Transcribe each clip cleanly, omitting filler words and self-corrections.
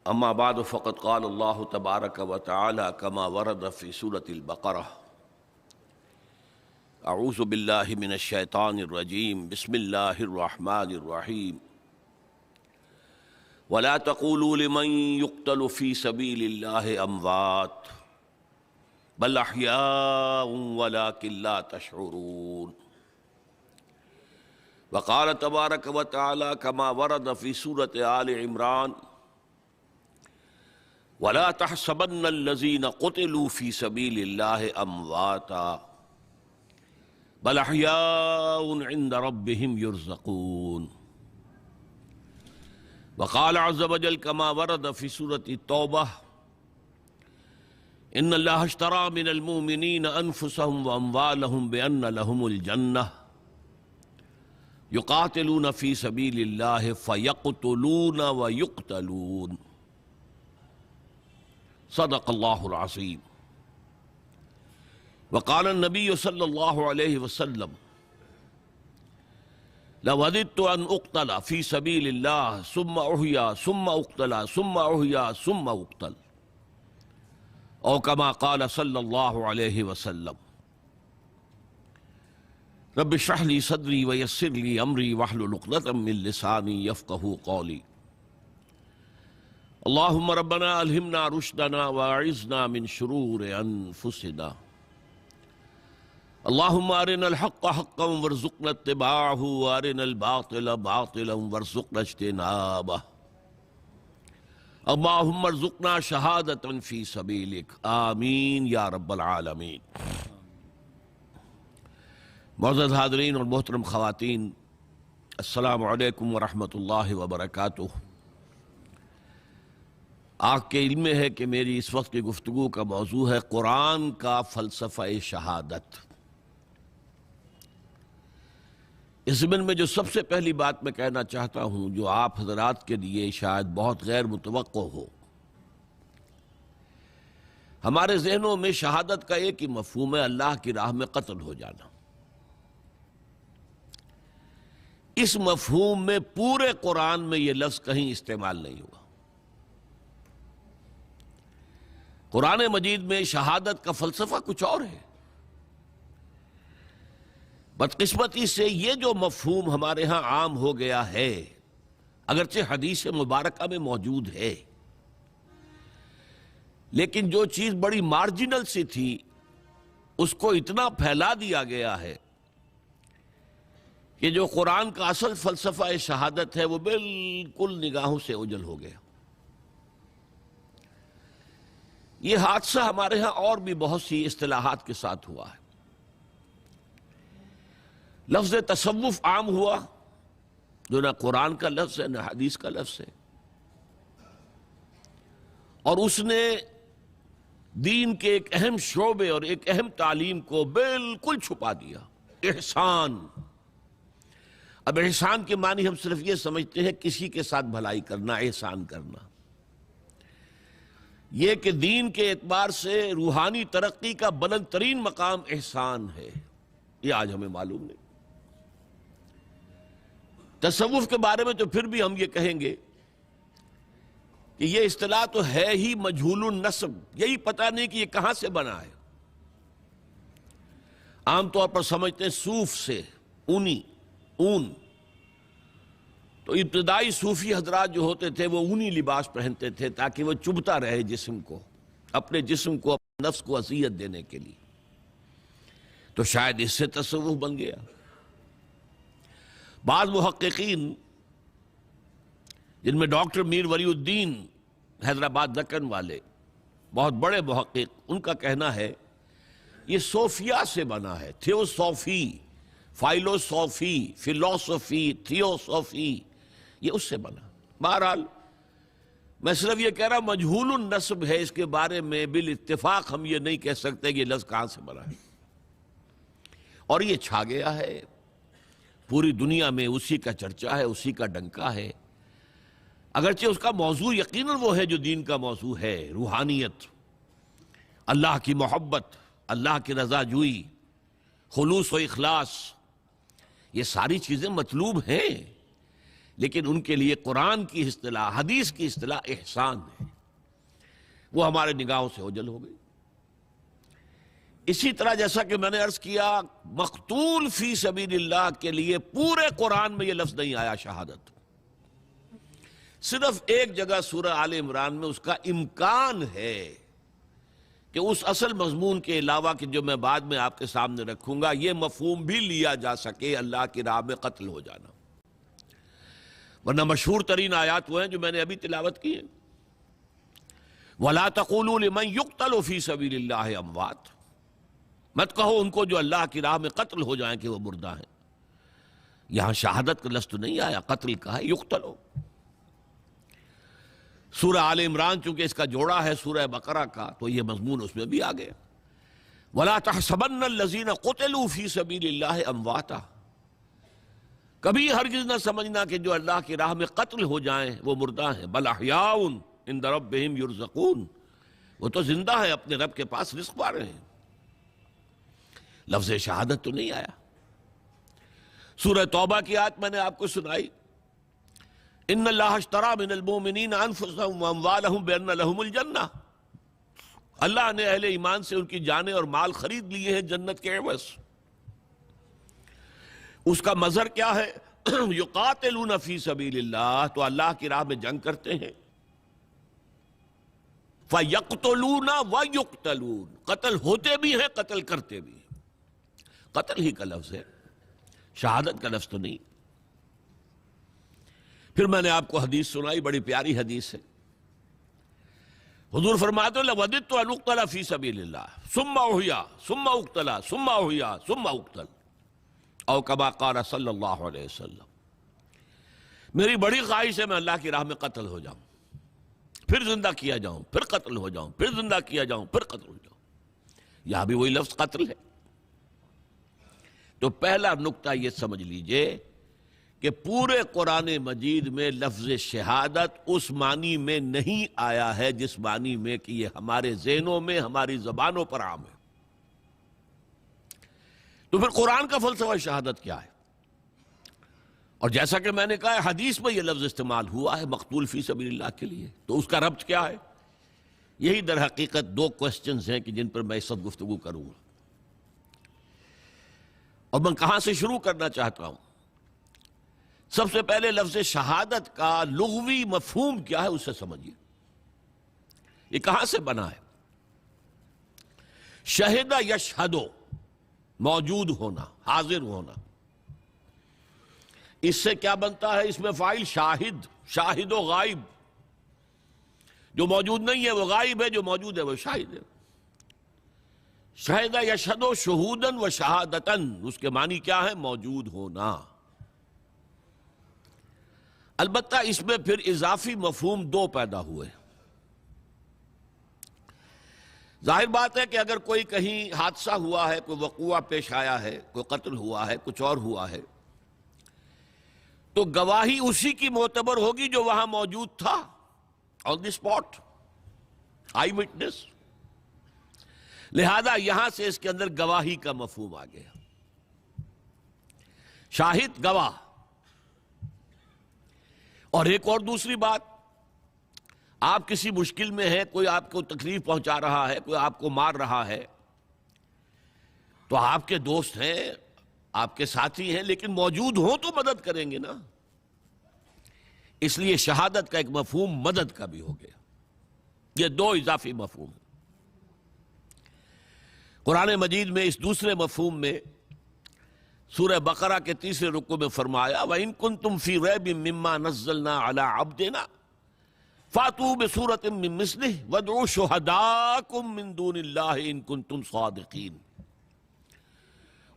اما بعد فقد قال اللہ تبارک و تعالی کما ورد فی سورۃ البقرہ اعوذ باللہ من الشیطان الرجیم بسم اللہ الرحمن الرحیم ولا تقولوا لمن يقتل في سبيل الله اموات بل احیاء ولكن لا تشعرون وقال تبارک و تعالی کما ورد فی سورۃ آل عمران وَلَا تَحْسَبَنَّ الَّذِينَ قُتِلُوا فِي سَبِيلِ اللَّهِ أَمْوَاتًا بَلْ أَحْيَاءٌ عِندَ رَبِّهِمْ يُرْزَقُونَ وقال عز وجل كما ورد في سورة التوبة إن الله اشترى من المؤمنين أنفسهم وأموالهم بأن لهم الجنة يقاتلون في سبيل الله فيقتلون ويقتلون صدق اللہ العظیم وقال النبی صلی اللہ علیہ وسلم لوددت ان اقتل فی سبیل اللہ ثم احیا ثم اقتل ثم احیا ثم اقتل او کما قال صلی اللہ علیہ وسلم رب اشرح لی صدری ویسر لی امری واحلل عقدۃ من لسانی یفقہوا قولی اللہم ربنا الہمنا رشدنا واعذنا من شرور انفسنا اللہم ارنا الحق حقا وارزقنا اتباعہ وارنا الباطل باطلا وارزقنا اجتنابہ اللہم ارزقنا شہادتا فی سبیلک آمین یا رب العالمین۔ معزز حاضرین اور محترم خواتین، السلام علیکم ورحمۃ اللہ وبرکاتہ۔ آپ کے علم میں ہے کہ میری اس وقت کی گفتگو کا موضوع ہے قرآن کا فلسفہ شہادت۔ اس ضمن میں جو سب سے پہلی بات میں کہنا چاہتا ہوں، جو آپ حضرات کے لیے شاید بہت غیر متوقع ہو، ہمارے ذہنوں میں شہادت کا ایک ہی مفہوم ہے، اللہ کی راہ میں قتل ہو جانا۔ اس مفہوم میں پورے قرآن میں یہ لفظ کہیں استعمال نہیں ہوا۔ قرآن مجید میں شہادت کا فلسفہ کچھ اور ہے۔ بدقسمتی سے یہ جو مفہوم ہمارے ہاں عام ہو گیا ہے، اگرچہ حدیث مبارکہ میں موجود ہے، لیکن جو چیز بڑی مارجنل سی تھی اس کو اتنا پھیلا دیا گیا ہے کہ جو قرآن کا اصل فلسفہ شہادت ہے وہ بالکل نگاہوں سے اوجھل ہو گیا۔ یہ حادثہ ہمارے ہاں اور بھی بہت سی اصطلاحات کے ساتھ ہوا ہے۔ لفظ تصوف عام ہوا، جو نہ قرآن کا لفظ ہے نہ حدیث کا لفظ ہے، اور اس نے دین کے ایک اہم شعبے اور ایک اہم تعلیم کو بالکل چھپا دیا۔ احسان، اب احسان کے معنی ہم صرف یہ سمجھتے ہیں کسی کے ساتھ بھلائی کرنا، احسان کرنا۔ یہ کہ دین کے اعتبار سے روحانی ترقی کا بلند ترین مقام احسان ہے، یہ آج ہمیں معلوم نہیں۔ تصوف کے بارے میں تو پھر بھی ہم یہ کہیں گے کہ یہ اصطلاح تو ہے ہی مجہول النسب، یہی پتہ نہیں کہ یہ کہاں سے بنا ہے۔ عام طور پر سمجھتے ہیں صوف سے، اون، تو ابتدائی صوفی حضرات جو ہوتے تھے وہ اونی لباس پہنتے تھے تاکہ وہ چبھتا رہے جسم کو، اپنے جسم کو، اپنے نفس کو اذیت دینے کے لیے، تو شاید اس سے تصوف بن گیا۔ بعض محققین، جن میں ڈاکٹر میر ولی الدین حیدرآباد دکن والے بہت بڑے محقق، ان کا کہنا ہے یہ صوفیہ سے بنا ہے، تھیوسوفی، فائلوسوفی، فلسفی، تھیوسوفی، یہ اس سے بنا۔ بہرحال میں صرف یہ کہہ رہا ہوں مجہول النسب ہے، اس کے بارے میں بالاتفاق ہم یہ نہیں کہہ سکتے کہ یہ لفظ کہاں سے بنا ہے، اور یہ چھا گیا ہے پوری دنیا میں، اسی کا چرچا ہے، اسی کا ڈنکا ہے۔ اگرچہ اس کا موضوع یقیناً وہ ہے جو دین کا موضوع ہے، روحانیت، اللہ کی محبت، اللہ کی رضا جوئی، خلوص و اخلاص، یہ ساری چیزیں مطلوب ہیں، لیکن ان کے لیے قرآن کی اصطلاح، حدیث کی اصطلاح احسان ہے، وہ ہمارے نگاہوں سے اوجھل ہو گئی۔ اسی طرح جیسا کہ میں نے عرض کیا، مقتول فی سبیل اللہ کے لیے پورے قرآن میں یہ لفظ نہیں آیا شہادت، صرف ایک جگہ سورہ آل عمران میں اس کا امکان ہے کہ اس اصل مضمون کے علاوہ کہ جو میں بعد میں آپ کے سامنے رکھوں گا، یہ مفہوم بھی لیا جا سکے اللہ کی راہ میں قتل ہو جانا۔ ورنہ مشہور ترین آیات وہ ہیں جو میں نے ابھی تلاوت کی ہیں، وَلَا تَقُولُوا لِمَنْ يُقْتَلُ فِي سَبِيلِ اللَّهِ أَمْوَاتٌ، مت کہو ان کو جو اللہ کی راہ میں قتل ہو جائیں کہ وہ مردہ ہیں۔ یہاں شہادت کا لفظ تو نہیں آیا، قتل کا ہے، یقتلو۔ سورہ آل عمران چونکہ اس کا جوڑا ہے سورہ بقرہ کا، تو یہ مضمون اس میں بھی آ گیا۔ وَلَا تَحْسَبَنَّ الَّذِينَ قُتِلُوا فِي سَبِيلِ اللَّهِ أَمْوَاتًا، کبھی ہرگز نہ سمجھنا کہ جو اللہ کی راہ میں قتل ہو جائیں وہ مردہ ہیں، بل احیاء عند ربہم یرزقون، وہ تو زندہ ہے، اپنے رب کے پاس رزق پا رہے ہیں۔ لفظ شہادت تو نہیں آیا۔ سورہ توبہ کی آیت میں نے آپ کو سنائی، ان اللہ اشتری من المؤمنین انفسهم واموالهم بان لهم الجنہ، اللہ نے اہل ایمان سے ان کی جانیں اور مال خرید لیے ہیں جنت کے عوض۔ اس کا مظہر کیا ہے؟ یقاتلون فی سبیل اللہ، تو اللہ کی راہ میں جنگ کرتے ہیں، فیقتلون ویقتلون، قتل ہوتے بھی ہیں قتل کرتے بھی ہیں۔ قتل ہی کا لفظ ہے، شہادت کا لفظ تو نہیں۔ پھر میں نے آپ کو حدیث سنائی، بڑی پیاری حدیث ہے۔ حضور فرماتے ہیں لَوَدِدْتُ أَنْ أُقْتَلَ فِي سَبِيلِ اللَّهِ ثُمَّ أُحْيَا ثُمَّ أُقْتَلَ ثُمَّ أُحْيَا ثُمَّ أُقْتَلَ او کما قال صلی اللہ علیہ وسلم، میری بڑی خواہش ہے میں اللہ کی راہ میں قتل ہو جاؤں، پھر زندہ کیا جاؤں، پھر قتل ہو جاؤں، پھر زندہ کیا جاؤں، پھر قتل ہو جاؤں۔ یہاں بھی وہی لفظ قتل ہے۔ تو پہلا نقطہ یہ سمجھ لیجئے کہ پورے قرآن مجید میں لفظ شہادت اس معنی میں نہیں آیا ہے جس معنی میں کہ یہ ہمارے ذہنوں میں، ہماری زبانوں پر عام ہے۔ تو پھر قرآن کا فلسفہ شہادت کیا ہے؟ اور جیسا کہ میں نے کہا حدیث میں یہ لفظ استعمال ہوا ہے مقتول فی سبیل اللہ کے لیے، تو اس کا ربط کیا ہے؟ یہی در حقیقت دو کوسچنز ہیں کہ جن پر میں اس وقت گفتگو کروں گا، اور میں کہاں سے شروع کرنا چاہتا ہوں۔ سب سے پہلے لفظ شہادت کا لغوی مفہوم کیا ہے اسے سمجھیے، یہ کہاں سے بنا ہے؟ شہد یشہد، موجود ہونا، حاضر ہونا۔ اس سے کیا بنتا ہے؟ اس میں فاعل شاہد، شاہد و غائب، جو موجود نہیں ہے وہ غائب ہے، جو موجود ہے وہ شاہد ہے۔ شہد یشہد شہودن و شہادتن، اس کے معنی کیا ہے؟ موجود ہونا۔ البتہ اس میں پھر اضافی مفہوم دو پیدا ہوئے۔ ظاہر بات ہے کہ اگر کوئی کہیں حادثہ ہوا ہے، کوئی وقوعہ پیش آیا ہے، کوئی قتل ہوا ہے، کچھ اور ہوا ہے، تو گواہی اسی کی معتبر ہوگی جو وہاں موجود تھا، آن دی اسپاٹ، آئی وٹنس۔ لہذا یہاں سے اس کے اندر گواہی کا مفہوم آ گیا، شاہد گواہ۔ اور ایک اور دوسری بات، آپ کسی مشکل میں ہیں، کوئی آپ کو تکلیف پہنچا رہا ہے، کوئی آپ کو مار رہا ہے، تو آپ کے دوست ہیں، آپ کے ساتھی ہیں، لیکن موجود ہوں تو مدد کریں گے نا۔ اس لیے شہادت کا ایک مفہوم مدد کا بھی ہو گیا۔ یہ دو اضافی مفہوم ہیں۔ قرآن مجید میں اس دوسرے مفہوم میں سورہ بقرہ کے تیسرے رکوع میں فرمایا وَإِن كُنتُمْ فِي رَيْبٍ مِّمَّا نَزَّلْنَا عَلَىٰ عَبْدِنَا فَأْتُوا بِسُورَةٍ مِّن مِّثْلِهِ وَادْعُوا شُهَدَاءَكُم مِّن دُونِ اللَّهِ إِن كُنتُمْ صَادِقِينَ۔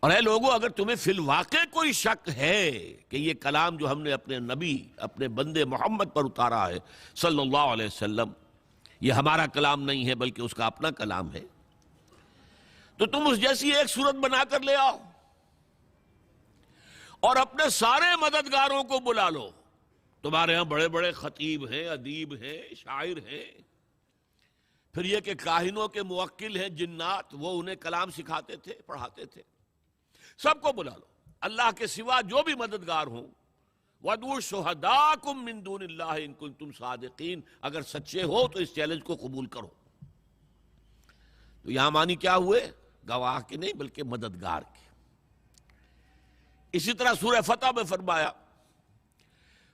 اور اے لوگو، اگر تمہیں فی الواقع کوئی شک ہے کہ یہ کلام جو ہم نے اپنے نبی، اپنے بندے محمد پر اتارا ہے صلی اللہ علیہ وسلم، یہ ہمارا کلام نہیں ہے بلکہ اس کا اپنا کلام ہے، تو تم اس جیسی ایک صورت بنا کر لے آؤ اور اپنے سارے مددگاروں کو بلا لو۔ تمہارے ہاں بڑے بڑے خطیب ہیں، ادیب ہیں، شاعر ہیں، پھر یہ کہ کاہنوں کے موکل ہیں، جنات، وہ انہیں کلام سکھاتے تھے، پڑھاتے تھے، سب کو بلا لو۔ اللہ کے سوا جو بھی مددگار ہوں وَادْعُوا شُهَدَاءَكُم مِّن دُونِ اللَّهِ إِن كُنتُمْ صَادِقِينَ، اگر سچے ہو تو اس چیلنج کو قبول کرو۔ تو یہاں معنی کیا ہوئے؟ گواہ کے نہیں بلکہ مددگار کے۔ اسی طرح سورہ فتح میں فرمایا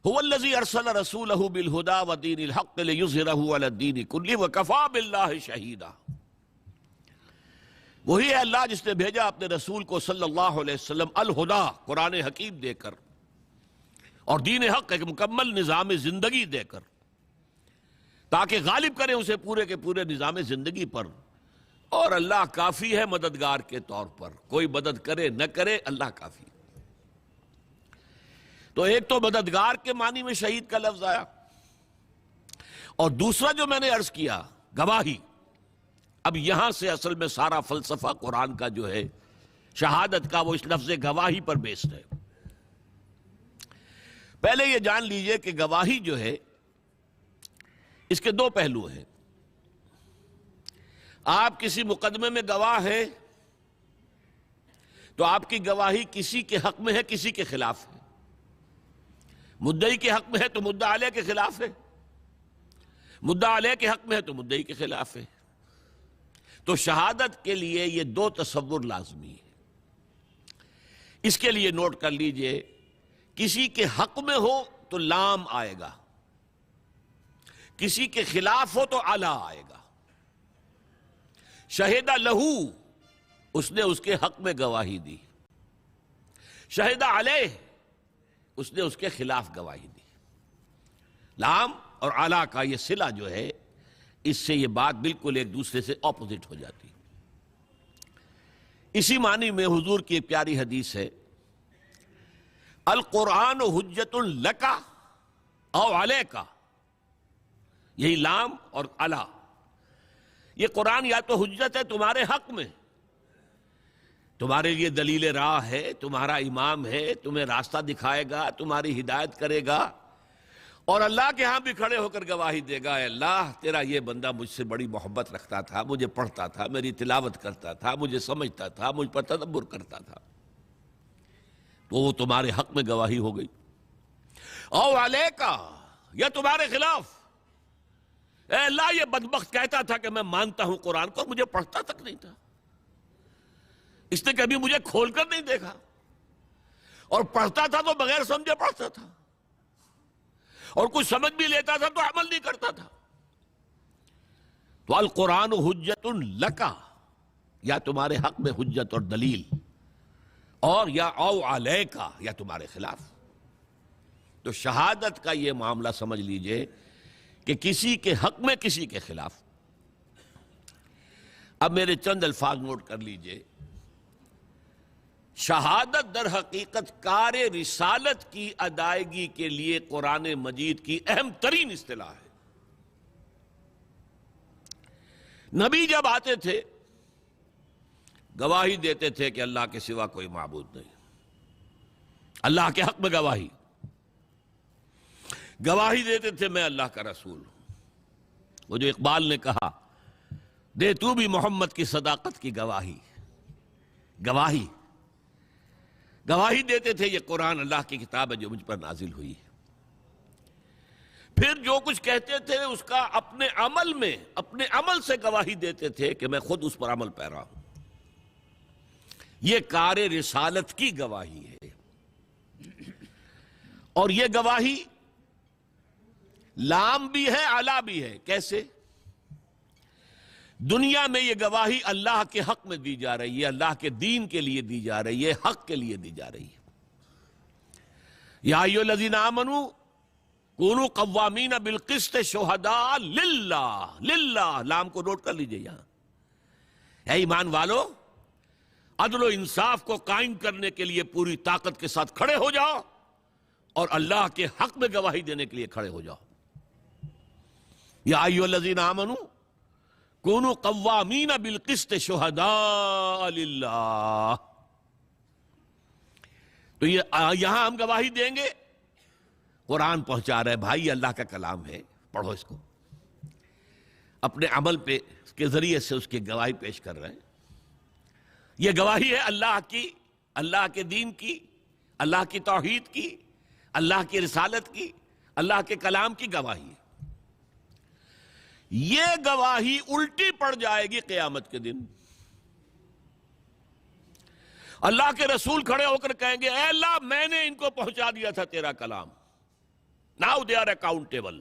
هُوَ الَّذِي أَرْسَلَ رَسُولَهُ بِالْهُدَى وَدِينِ الْحَقِّ لِيُظْهِرَهُ عَلَى الدِّينِ كُلِّهِ وَكَفَى بِاللَّهِ شَهِيدًا۔ وہی ہے اللہ جس نے بھیجا اپنے رسول کو صلی اللہ علیہ وسلم الہدا، قرآن حکیم دے کر، اور دین حق ایک مکمل نظام زندگی دے کر، تاکہ غالب کریں اسے پورے کے پورے نظام زندگی پر۔ اور اللہ کافی ہے مددگار کے طور پر، کوئی مدد کرے نہ کرے اللہ کافی۔ تو ایک تو مددگار کے معنی میں شہید کا لفظ آیا، اور دوسرا جو میں نے عرض کیا گواہی۔ اب یہاں سے اصل میں سارا فلسفہ قرآن کا جو ہے شہادت کا، وہ اس لفظ گواہی پر بیسڈ ہے۔ پہلے یہ جان لیجئے کہ گواہی جو ہے اس کے دو پہلو ہیں۔ آپ کسی مقدمے میں گواہ ہیں تو آپ کی گواہی کسی کے حق میں ہے، کسی کے خلاف ہے۔ مدعی کے حق میں ہے تو مدعا علیہ کے خلاف ہے، مدعا علیہ کے حق میں ہے تو مدعی کے خلاف ہے۔ تو شہادت کے لیے یہ دو تصور لازمی ہے۔ اس کے لیے نوٹ کر لیجئے، کسی کے حق میں ہو تو لام آئے گا، کسی کے خلاف ہو تو علا آئے گا۔ شہد لہو، اس نے اس کے حق میں گواہی دی، شہد علیہ، اس نے اس کے خلاف گواہی دی۔ لام اور علا کا یہ صلہ جو ہے، اس سے یہ بات بالکل ایک دوسرے سے اپوزٹ ہو جاتی۔ اسی معنی میں حضور کی ایک پیاری حدیث ہے، القرآن حجت لک او علیک، یہی لام اور علا، یہ قرآن یا تو حجت ہے تمہارے حق میں، تمہارے لیے دلیل راہ ہے، تمہارا امام ہے، تمہیں راستہ دکھائے گا، تمہاری ہدایت کرے گا، اور اللہ کے ہاں بھی کھڑے ہو کر گواہی دے گا، اے اللہ تیرا یہ بندہ مجھ سے بڑی محبت رکھتا تھا، مجھے پڑھتا تھا، میری تلاوت کرتا تھا، مجھے سمجھتا تھا، مجھ پر تدبر کرتا تھا، تو وہ تمہارے حق میں گواہی ہو گئی۔ او علیکا، یا تمہارے خلاف، اے اللہ یہ بدبخت کہتا تھا کہ میں مانتا ہوں قرآن کو، مجھے پڑھتا تک نہیں تھا، اس نے کبھی مجھے کھول کر نہیں دیکھا، اور پڑھتا تھا تو بغیر سمجھے پڑھتا تھا، اور کچھ سمجھ بھی لیتا تھا تو عمل نہیں کرتا تھا۔ تو القرآن حجت لک، یا تمہارے حق میں حجت اور دلیل، اور یا او علیک، یا تمہارے خلاف۔ تو شہادت کا یہ معاملہ سمجھ لیجئے کہ کسی کے حق میں کسی کے خلاف۔ اب میرے چند الفاظ نوٹ کر لیجئے۔ شہادت در حقیقت کار رسالت کی ادائیگی کے لیے قرآن مجید کی اہم ترین اصطلاح ہے۔ نبی جب آتے تھے گواہی دیتے تھے کہ اللہ کے سوا کوئی معبود نہیں، اللہ کے حق میں گواہی دیتے تھے میں اللہ کا رسول ہوں۔ وہ جو اقبال نے کہا، دے تو بھی محمد کی صداقت کی گواہی، گواہی دیتے تھے یہ قرآن اللہ کی کتاب ہے جو مجھ پر نازل ہوئی ہے۔ پھر جو کچھ کہتے تھے اس کا اپنے عمل سے گواہی دیتے تھے کہ میں خود اس پر عمل پیرا ہوں۔ یہ کار رسالت کی گواہی ہے، اور یہ گواہی لام بھی ہے علا بھی ہے۔ کیسے؟ دنیا میں یہ گواہی اللہ کے حق میں دی جا رہی ہے، اللہ کے دین کے لیے دی جا رہی ہے، حق کے لیے دی جا رہی ہے۔ یا ایھا الذین آمنوا کونوا قوامین بالقسط شہداء للہ، لام کو نوٹ کر لیجئے یہاں۔ اے ایمان والو، عدل و انصاف کو قائم کرنے کے لیے پوری طاقت کے ساتھ کھڑے ہو جاؤ، اور اللہ کے حق میں گواہی دینے کے لیے کھڑے ہو جاؤ۔ یا ایھا الذین آمنوا کونوا قوامین بالقسط شہداء للہ۔ تو یہاں ہم گواہی دیں گے، قرآن پہنچا رہے بھائی اللہ کا کلام ہے، پڑھو اس کو، اپنے عمل پہ کے ذریعے سے اس کی گواہی پیش کر رہے ہیں۔ یہ گواہی ہے اللہ کی، اللہ کے دین کی، اللہ کی توحید کی، اللہ کی رسالت کی، اللہ کے کلام کی گواہی ہے۔ یہ گواہی الٹی پڑ جائے گی قیامت کے دن۔ اللہ کے رسول کھڑے ہو کر کہیں گے، اے اللہ میں نے ان کو پہنچا دیا تھا تیرا کلام۔ Now they are accountable.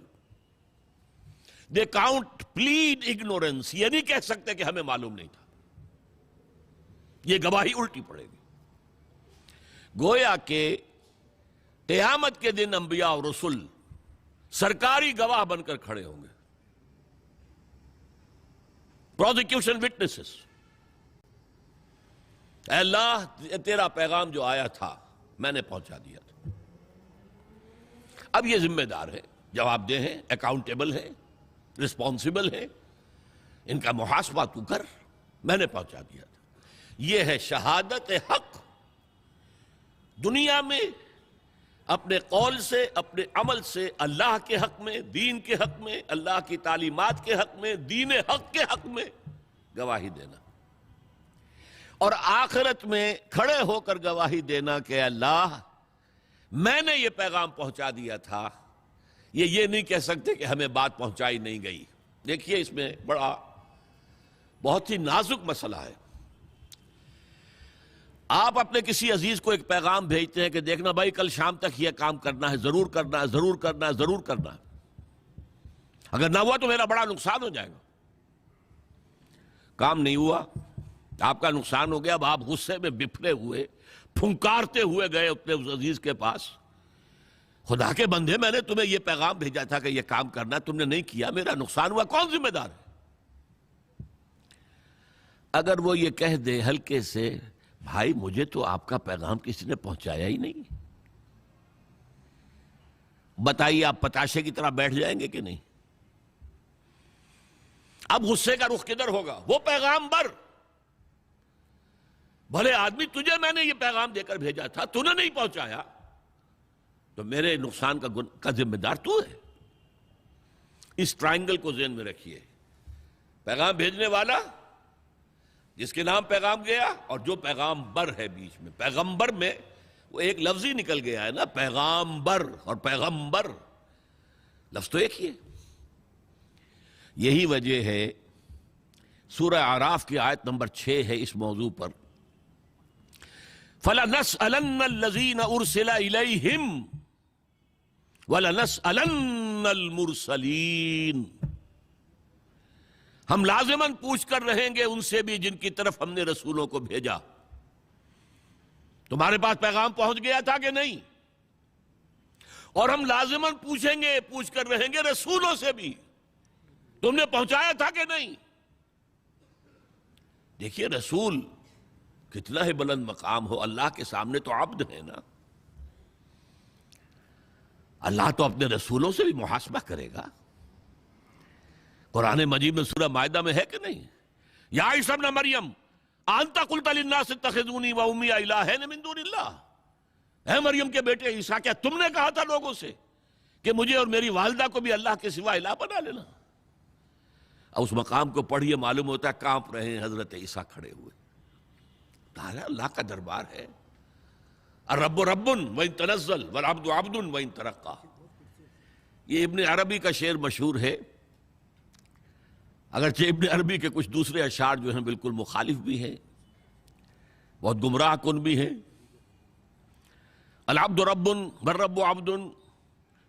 They can't plead ignorance. یہ نہیں کہہ سکتے کہ ہمیں معلوم نہیں تھا۔ یہ گواہی الٹی پڑے گی۔ گویا کہ قیامت کے دن انبیاء اور رسول سرکاری گواہ بن کر کھڑے ہوں گے، پروزیکیوشن وٹنسز۔ اے اللہ تیرا پیغام جو آیا تھا میں نے پہنچا دیا تھا۔ اب یہ ذمہ دار ہے، جواب دہ ہیں، اکاؤنٹیبل ہیں، رسپانسبل ہیں، ان کا محاسبہ تو کر، میں نے پہنچا دیا تھا۔ یہ ہے شہادت حق، دنیا میں اپنے قول سے، اپنے عمل سے اللہ کے حق میں، دین کے حق میں، اللہ کی تعلیمات کے حق میں، دین حق کے حق میں گواہی دینا، اور آخرت میں کھڑے ہو کر گواہی دینا کہ اللہ میں نے یہ پیغام پہنچا دیا تھا۔ یہ نہیں کہہ سکتے کہ ہمیں بات پہنچائی نہیں گئی۔ دیکھیے اس میں بہت ہی نازک مسئلہ ہے۔ آپ اپنے کسی عزیز کو ایک پیغام بھیجتے ہیں کہ دیکھنا بھائی کل شام تک یہ کام کرنا ہے، ضرور کرنا ہے، ضرور کرنا ہے، ضرور کرنا ہے، اگر نہ ہوا تو میرا بڑا نقصان ہو جائے گا۔ کام نہیں ہوا، آپ کا نقصان ہو گیا۔ اب آپ غصے میں بفرے ہوئے، پھنکارتے ہوئے گئے اپنے اس عزیز کے پاس، خدا کے بندے میں نے تمہیں یہ پیغام بھیجا تھا کہ یہ کام کرنا، تم نے نہیں کیا، میرا نقصان ہوا، کون ذمہ دار ہے؟ اگر وہ یہ کہہ دے ہلکے سے، بھائی مجھے تو آپ کا پیغام کسی نے پہنچایا ہی نہیں، بتائیے آپ پتاشے کی طرح بیٹھ جائیں گے کہ نہیں؟ اب غصے کا رخ کدھر ہوگا؟ وہ پیغام بر، بھلے آدمی تجھے میں نے یہ پیغام دے کر بھیجا تھا، تو نے نہیں پہنچایا، تو میرے نقصان کا ذمہ دار تو ہے۔ اس ٹرائنگل کو ذہن میں رکھیے، پیغام بھیجنے والا جس کے نام پیغام گیا، اور جو پیغام بر ہے بیچ میں۔ پیغمبر میں وہ ایک لفظ ہی نکل گیا ہے نا، پیغام بر اور پیغمبر، لفظ تو ایک ہی ہے۔ یہی وجہ ہے سورہ اعراف کی آیت نمبر 6 ہے اس موضوع پر، فَلَنَسْأَلَنَّ الَّذِينَ أُرْسِلَ إِلَيْهِمْ وَلَنَسْأَلَنَّ الْمُرْسَلِينَ۔ ہم لازماً پوچھ کر رہیں گے ان سے بھی جن کی طرف ہم نے رسولوں کو بھیجا، تمہارے پاس پیغام پہنچ گیا تھا کہ نہیں؟ اور ہم لازماً پوچھ کر رہیں گے رسولوں سے بھی، تم نے پہنچایا تھا کہ نہیں؟ دیکھیے رسول کتنا ہی بلند مقام ہو، اللہ کے سامنے تو عبد ہے نا، اللہ تو اپنے رسولوں سے بھی محاسبہ کرے گا۔ قرآن مجید میں سورہ مائدہ میں ہے کہ نہیں؟ یا عیسی ابن مریم انت قلت للناس اتخذونی و امی الہین من دون اللہ، اے مریم کے بیٹے عیسیٰ کیا تم نے کہا تھا لوگوں سے کہ مجھے اور میری والدہ کو بھی اللہ کے سوا الہ بنا لینا؟ اب اس مقام کو پڑھیے، معلوم ہوتا ہے کانپ رہے ہیں حضرت عیسیٰ کھڑے ہوئے۔ اللہ کا دربار ہے، الرب رب وَإِن تنزل والعبد عبد وَإِن ترقى۔ یہ ابن عربی کا شعر مشہور ہے، اگرچہ ابن عربی کے کچھ دوسرے اشعار جو ہیں بالکل مخالف بھی ہیں، بہت گمراہ کن بھی ہیں۔ العبد رب والرب عبد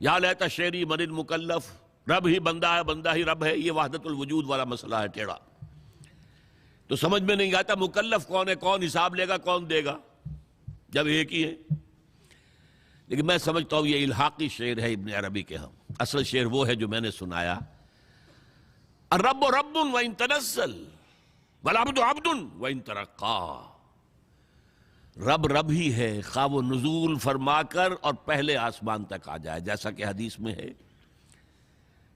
یا لیت شعری من المکلف، رب ہی بندہ ہے، بندہ ہی رب ہے، یہ وحدت الوجود والا مسئلہ ہے ٹیڑھا، تو سمجھ میں نہیں آتا مکلف کون ہے، کون حساب لے گا، کون دے گا جب ایک ہی ہے۔ لیکن میں سمجھتا ہوں یہ الحاقی شعر ہے ابن عربی کے ہم، اصل شعر وہ ہے جو میں نے سنایا، الرب رب وَإِن تنزل والعبد عبد وَإِن ترقى۔ رب رب ہی ہے خواہ وہ نزول فرما کر اور پہلے آسمان تک آ جائے، جیسا کہ حدیث میں ہے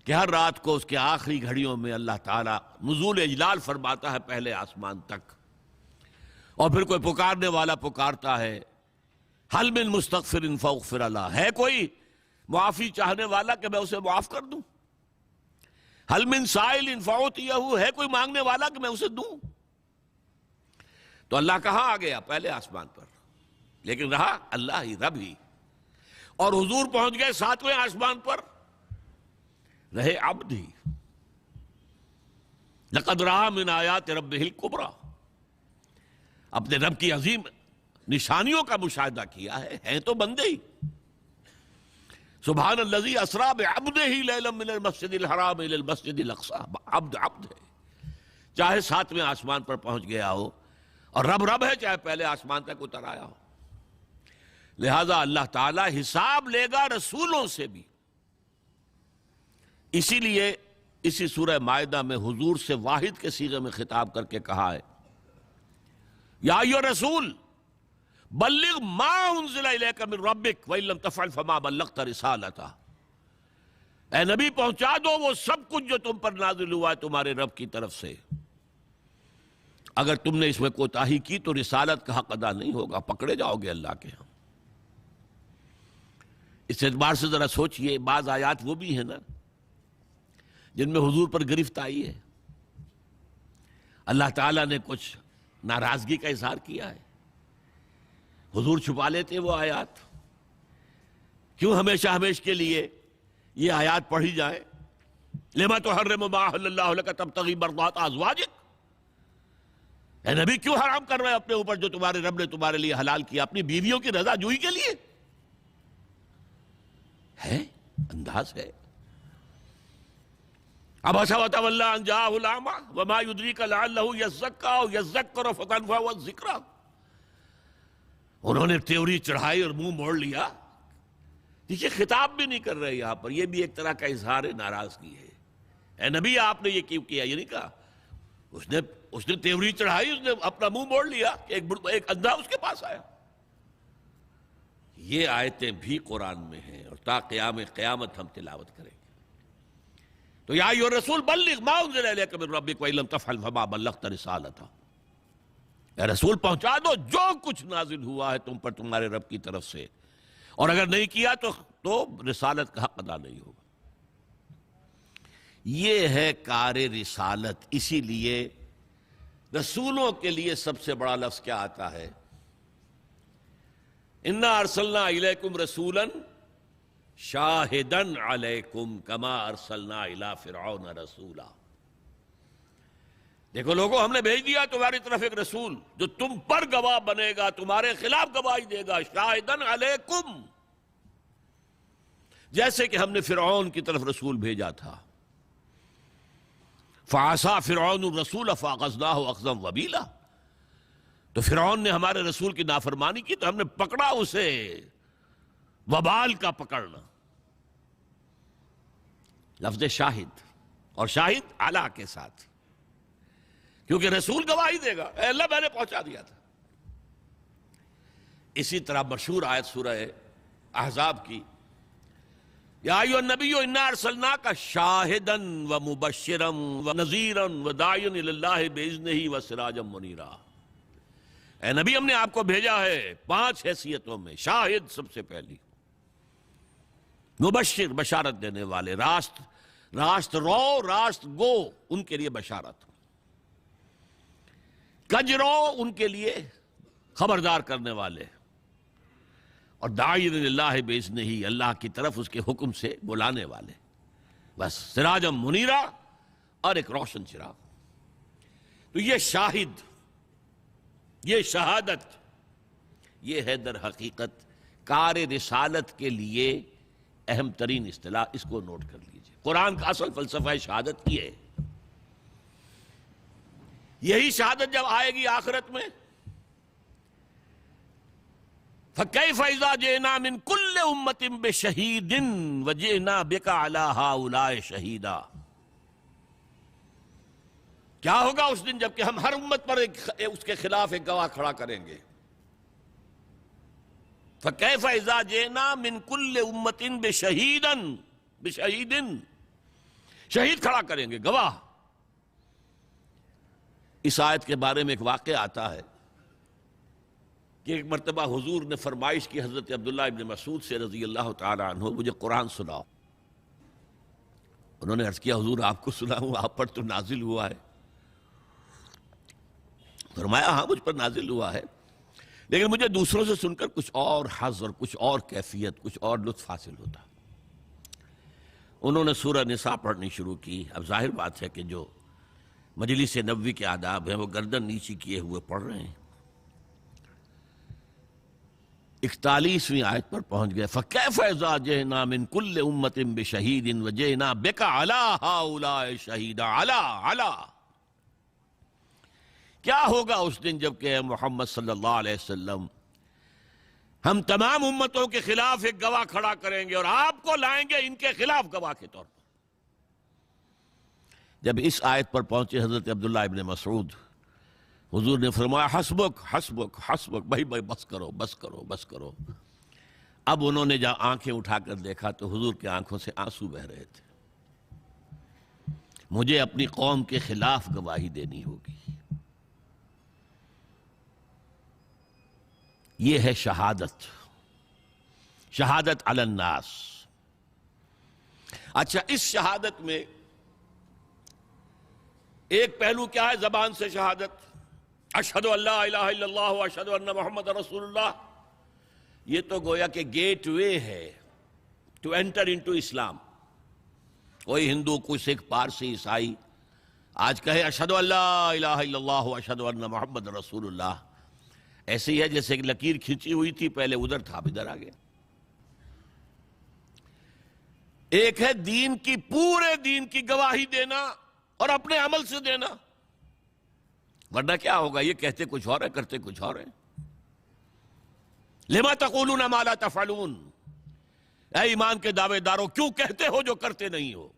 کہ ہر رات کو اس کے آخری گھڑیوں میں اللہ تعالیٰ نزول اجلال فرماتا ہے پہلے آسمان تک، اور پھر کوئی پکارنے والا پکارتا ہے، حل من مستغفر فاغفر له، ہے کوئی معافی چاہنے والا کہ میں اسے معاف کر دوں؟ حل من سائل فاعطیہ، ہے کوئی مانگنے والا کہ میں اسے دوں؟ تو اللہ کہاں آ گیا؟ پہلے آسمان پر، لیکن رہا اللہ ہی، رب ہی، اور حضور پہنچ گئے 7ویں آسمان پر، رہے عبد ہی۔ لقد رأى من آیات ربہ الکبریٰ، اپنے رب کی عظیم نشانیوں کا مشاہدہ کیا ہے، ہیں تو بندے ہی۔ سبحان الذی اسریٰ بعبدہ لیلا من المسجد الحرام الی المسجد الاقصیٰ، عبد عبد ہے، چاہے 7ویں آسمان پر پہنچ گیا ہو، اور رب رب ہے چاہے پہلے آسمان تک اتر آیا ہو۔ لہذا اللہ تعالی حساب لے گا رسولوں سے بھی۔ اسی لیے اسی سورہ مائدہ میں حضور سے واحد کے صیغے میں خطاب کر کے کہا ہے، یا ایھا الرسول بلغ ما انزل الیک من ربک وان لم تفعل فما بلغت رسالتہ، اے نبی پہنچا دو وہ سب کچھ جو تم پر نازل ہوا ہے تمہارے رب کی طرف سے، اگر تم نے اس میں کوتاہی کی تو رسالت کا حق ادا نہیں ہوگا، پکڑے جاؤ گے اللہ کے ہاں۔ اس اعتبار سے ذرا سوچئے، بعض آیات وہ بھی ہیں نا جن میں حضور پر گرفت آئی ہے، اللہ تعالیٰ نے کچھ ناراضگی کا اظہار کیا ہے، حضور چھپا لیتے وہ آیات، کیوں ہمیشہ ہمیش کے لیے یہ آیات پڑھی جائیں؟ لما تحرم ما احل اللہ لک تبتغی مرضات ازواجک، اے نبی کیوں حرام کر رہے اپنے اوپر جو تمہارے رب نے تمہارے لیے حلال کیا، اپنی بیویوں کی رضا جوئی کے لیے؟ ہے انداز ہے۔ عبس وتولی ان جاءہ الاعمی وما یدریک لعلہ یزکی او یذکر فتنفعہ الذکریٰ، انہوں نے تیوری چڑھائی اور منہ موڑ لیا۔ دیکھیے خطاب بھی نہیں کر رہے یہاں پر، یہ بھی ایک طرح کا اظہار ناراضگی ہے۔ اے نبی آپ نے یہ کیوں کیا؟ یہ نہیں کہا، اس نے تیوری چڑھائی، اس نے اپنا منہ موڑ لیا کہ ایک اندھا اس کے پاس آیا۔ یہ آیتیں بھی قرآن میں ہیں اور تا قیام قیامت ہم تلاوت کریں گے۔ تو یا ایھا الرسول بلغ ما انزل الیک من ربک وان لم تفعل فما بلغت رسالتہ، اے رسول پہنچا دو جو کچھ نازل ہوا ہے تم پر تمہارے رب کی طرف سے، اور اگر نہیں کیا تو رسالت کا حق ادا نہیں ہوگا۔ یہ ہے کار رسالت۔ اسی لیے رسولوں کے لیے سب سے بڑا لفظ کیا آتا ہے؟ انا ارسلنا الیکم رسولا شاہدا علیکم کما ارسلنا الی فرعون رسولا۔ دیکھو لوگوں، ہم نے بھیج دیا تمہاری طرف ایک رسول جو تم پر گواہ بنے گا، تمہارے خلاف گواہی دے گا، شاہدا علیکم، جیسے کہ ہم نے فرعون کی طرف رسول بھیجا تھا۔ فعصى فرعون الرسول فاخذناه اخذا وبیلا، تو فرعون نے ہمارے رسول کی نافرمانی کی تو ہم نے پکڑا اسے وبال کا پکڑنا۔ لفظ شاہد، اور شاہد اعلیٰ کے ساتھ، کیونکہ رسول گواہی دے گا، اے اللہ میں نے پہنچا دیا تھا۔ اسی طرح مشہور آیت سورہ احزاب کی، یا ایھا النبی انا ارسلناک شاہدا ومبشرا ونذیرا وداعیا الی اللہ باذنہ وسراجا منیرا، اے نبی ہم نے آپ کو بھیجا ہے 5 حیثیتوں میں۔ شاہد سب سے پہلی، مبشر بشارت دینے والے، راست رو راست گو ان کے لیے بشارت، کجرو ان کے لیے خبردار کرنے والے، اور داعی اللہ باذنہ، اللہ کی طرف اس کے حکم سے بلانے والے، بس سراجا منیرا، اور ایک روشن چراغ۔ تو یہ شاہد، یہ شہادت، یہ ہے در حقیقت کار رسالت کے لیے اہم ترین اصطلاح، اس کو نوٹ کر لیجئے۔ قرآن کا اصل فلسفہ شہادت یہ ہے۔ یہی شہادت جب آئے گی آخرت میں، فَكَيْفَ إِذَا جِئْنَا مِن كُلِّ أُمَّةٍ بِشَهِيدٍ وَجِئْنَا بِكَ عَلَى هَؤُلَاءِ شَهِيدًا، کیا ہوگا اس دن جب کہ ہم ہر امت پر اس کے خلاف ایک گواہ کھڑا کریں گے۔ فَكَيْفَ إِذَا جِئْنَا مِن كُلِّ أُمَّةٍ بِشَهِيدٍ، شہید کھڑا کریں گے، گواہ۔ اس آیت کے بارے میں ایک واقعہ آتا ہے کہ ایک مرتبہ حضور نے فرمائش کی حضرت عبداللہ ابن مسعود سے رضی اللہ تعالی عنہ، مجھے قرآن سناؤ۔ انہوں نے عرض کیا حضور آپ کو سناؤں، آپ پر تو نازل ہوا ہے۔ فرمایا ہاں مجھ پر نازل ہوا ہے، لیکن مجھے دوسروں سے سن کر کچھ اور حظ اور کچھ اور کیفیت، کچھ اور لطف حاصل ہوتا۔ انہوں نے سورہ نساء پڑھنی شروع کی۔ اب ظاہر بات ہے کہ جو مجلس نبوی کے آداب ہیں وہ گردن نیچی کیے ہوئے پڑھ رہے ہیں۔ 41ویں آیت پر پہنچ گئے، فَكَيْفَ إِذَا جِئْنَا مِن كُلِّ أُمَّةٍ بِشَهِيدٍ وَجِئْنَا بِكَ عَلَىٰ هَٰؤُلَاءِ شَهِيدًا عَلَىٰ کیا ہوگا اس دن جب کہ محمد صلی اللہ علیہ وسلم ہم تمام امتوں کے خلاف ایک گواہ کھڑا کریں گے اور آپ کو لائیں گے ان کے خلاف گواہ کے طور پر۔ جب اس آیت پر پہنچے حضرت عبداللہ ابن مسعود، حضور نے فرمایا حسبک حسبک حسبک، بھائی بس کرو بس کرو بس کرو۔ اب انہوں نے جب آنکھیں اٹھا کر دیکھا تو حضور کی آنکھوں سے آنسو بہہ رہے تھے۔ مجھے اپنی قوم کے خلاف گواہی دینی ہوگی۔ یہ ہے شہادت، شہادت علی الناس۔ اچھا، اس شہادت میں ایک پہلو کیا ہے؟ زبان سے شہادت، اشہد ان لا الہ الا اللہ و اشہد ان محمد رسول اللہ۔ یہ تو گویا کہ گیٹ وے ہے ٹو انٹر انٹو اسلام۔ کوئی ہندو، کوئی سکھ، پارسی، عیسائی آج کہے اشہد ان لا الہ الا اللہ و اشہد ان محمد رسول اللہ، ایسے ہی ہے جیسے ایک لکیر کھینچی ہوئی تھی، پہلے ادھر تھا اب ادھر آ گیا۔ ایک ہے دین کی، پورے دین کی گواہی دینا اور اپنے عمل سے دینا، ورنہ کیا ہوگا؟ یہ کہتے کچھ اور ہے، کرتے کچھ اور ہے۔ لما تقولون ما لا تفعلون، اے ایمان کے دعوے دارو کیوں کہتے ہو جو کرتے نہیں ہو؟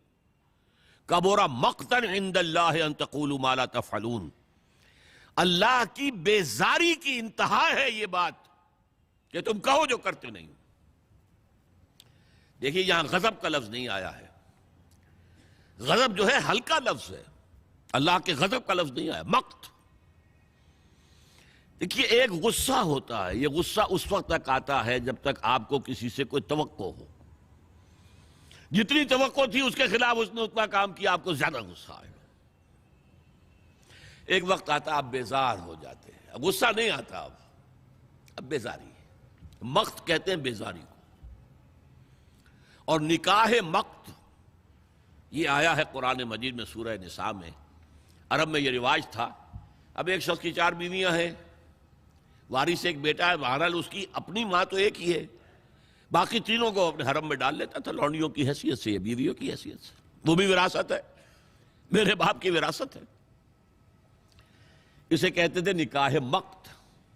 کبر مقتا عند اللہ ان تقولوا ما لا تفعلون، اللہ کی بیزاری کی انتہا ہے یہ بات کہ تم کہو جو کرتے نہیں ہو۔ دیکھیے یہاں غضب کا لفظ نہیں آیا ہے، غضب جو ہے ہلکا لفظ ہے، اللہ کے غضب کا لفظ نہیں آیا، مقت۔ دیکھیے ایک غصہ ہوتا ہے، یہ غصہ اس وقت تک آتا ہے جب تک آپ کو کسی سے کوئی توقع ہو، جتنی توقع تھی اس کے خلاف اس نے اتنا کام کیا، آپ کو زیادہ غصہ آئے گا۔ ایک وقت آتا آپ بیزار ہو جاتے ہیں، اب غصہ نہیں آتا، اب بیزاری ہے، مقت کہتے ہیں بیزاری کو۔ اور نکاح مقت یہ آیا ہے قرآن مجید میں سورہ نساء میں۔ عرب میں یہ رواج تھا، اب ایک شخص کی 4 بیویاں ہیں، وارث ایک بیٹا ہے، بہرحال اس کی اپنی ماں تو ایک ہی ہے، باقی تینوں کو اپنے حرم میں ڈال لیتا تھا، لونڈیوں کی حیثیت سے، بیویوں کی حیثیت سے۔ وہ بھی وراثت ہے، میرے باپ کی وراثت ہے۔ اسے کہتے تھے نکاح مقت،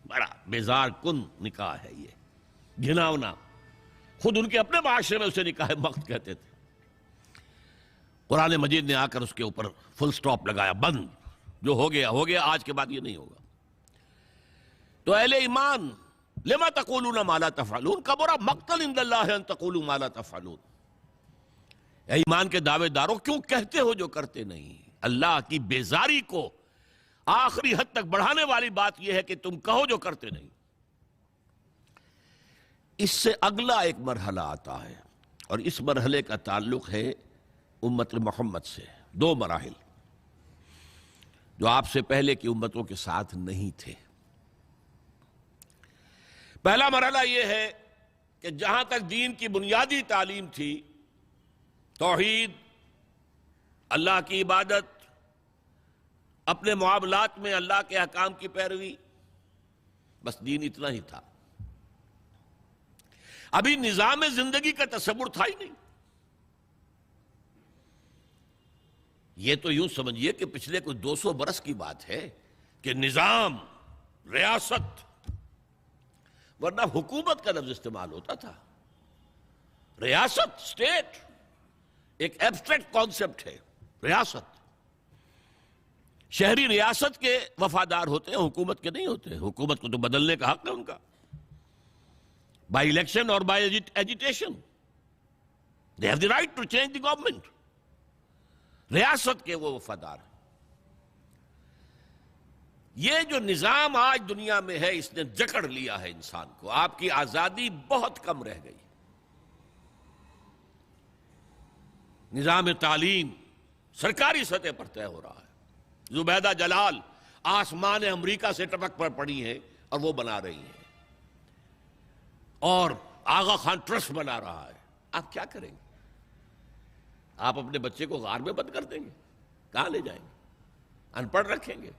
بڑا بیزار کن نکاح ہے یہ، گھناؤنا۔ خود ان کے اپنے معاشرے میں اسے نکاح مقت کہتے تھے۔ قرآن مجید نے آ کر اس کے اوپر فل سٹاپ لگایا، بند، جو ہو گیا ہو گیا، آج کے بعد یہ نہیں ہوگا۔ تو اہل ایمان، لما تقولون ما لا تفعلون کبر مقتا عند اللہ ان تقولوا ما لا تفعلون، اے ایمان کے دعوے دارو کیوں کہتے ہو جو کرتے نہیں؟ اللہ کی بیزاری کو آخری حد تک بڑھانے والی بات یہ ہے کہ تم کہو جو کرتے نہیں۔ اس سے اگلا ایک مرحلہ آتا ہے، اور اس مرحلے کا تعلق ہے امت محمد سے۔ 2 مراحل جو آپ سے پہلے کی امتوں کے ساتھ نہیں تھے۔ پہلا مرحلہ یہ ہے کہ جہاں تک دین کی بنیادی تعلیم تھی، توحید، اللہ کی عبادت، اپنے معاملات میں اللہ کے احکام کی پیروی، بس دین اتنا ہی تھا۔ ابھی نظام زندگی کا تصور تھا ہی نہیں۔ یہ تو یوں سمجھیے کہ پچھلے کوئی 200 برس کی بات ہے کہ نظام، ریاست، ورنہ حکومت کا لفظ استعمال ہوتا تھا۔ ریاست، اسٹیٹ، ایک ایبسٹریکٹ کانسیپٹ ہے ریاست۔ شہری ریاست کے وفادار ہوتے ہیں، حکومت کے نہیں ہوتے۔ حکومت کو تو بدلنے کا حق ہے ان کا، بائی الیکشن اور by agitation, they have the right to change the government۔ ریاست کے وہ وفادار ہیں۔ یہ جو نظام آج دنیا میں ہے اس نے جکڑ لیا ہے انسان کو، آپ کی آزادی بہت کم رہ گئی۔ نظام تعلیم سرکاری سطح پر طے ہو رہا ہے، زبیدہ جلال آسمان امریکہ سے ٹپک پر پڑی ہیں اور وہ بنا رہی ہیں۔ اور آغا خان ٹرسٹ بنا رہا ہے، آپ کیا کریں گے؟ آپ اپنے بچے کو غار میں بند کر دیں گے؟ کہاں لے جائیں گے؟ ان پڑھ رکھیں گے؟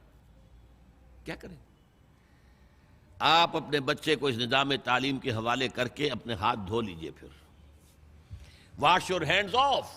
کیا کریں؟ آپ اپنے بچے کو اس نظام تعلیم کے حوالے کر کے اپنے ہاتھ دھو لیجئے، پھر واش یور ہینڈز آف.